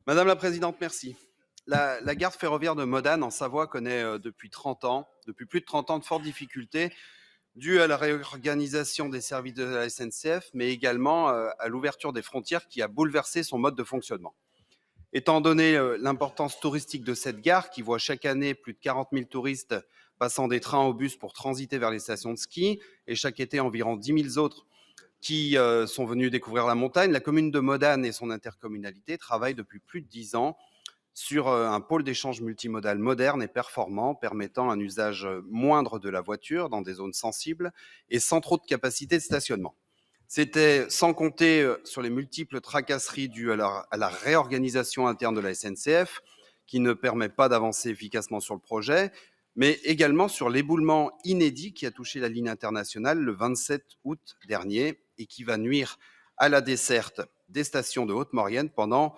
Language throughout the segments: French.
Madame la présidente, merci. La gare ferroviaire de Modane en Savoie connaît depuis plus de 30 ans, de fortes difficultés dues à la réorganisation des services de la SNCF, mais également à l'ouverture des frontières qui a bouleversé son mode de fonctionnement. Étant donné l'importance touristique de cette gare, qui voit chaque année plus de 40 000 touristes passant des trains au bus pour transiter vers les stations de ski, et chaque été environ 10 000 autres qui sont venus découvrir la montagne, la commune de Modane et son intercommunalité travaillent depuis plus de 10 ans sur un pôle d'échange multimodal moderne et performant, permettant un usage moindre de la voiture dans des zones sensibles et sans trop de capacité de stationnement. C'était sans compter sur les multiples tracasseries dues à la réorganisation interne de la SNCF, qui ne permet pas d'avancer efficacement sur le projet, mais également sur l'éboulement inédit qui a touché la ligne internationale le 27 août dernier et qui va nuire à la desserte des stations de Haute-Maurienne pendant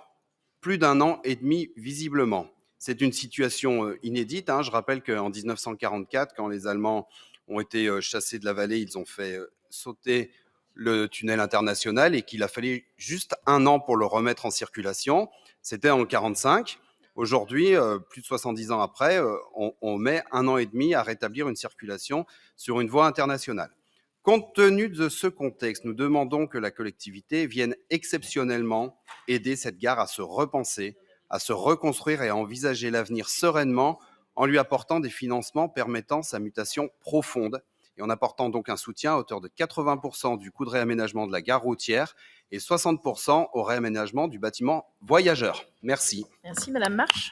plus d'un an et demi, visiblement. C'est une situation inédite. Je rappelle qu'en 1944, quand les Allemands ont été chassés de la vallée, ils ont fait sauter le tunnel international et qu'il a fallu juste un an pour le remettre en circulation. C'était en 1945. Aujourd'hui, plus de 70 ans après, on met un an et demi à rétablir une circulation sur une voie internationale. Compte tenu de ce contexte, nous demandons que la collectivité vienne exceptionnellement aider cette gare à se repenser, à se reconstruire et à envisager l'avenir sereinement en lui apportant des financements permettant sa mutation profonde et en apportant donc un soutien à hauteur de 80% du coût de réaménagement de la gare routière et 60% au réaménagement du bâtiment voyageur. Merci. Merci Madame Marche.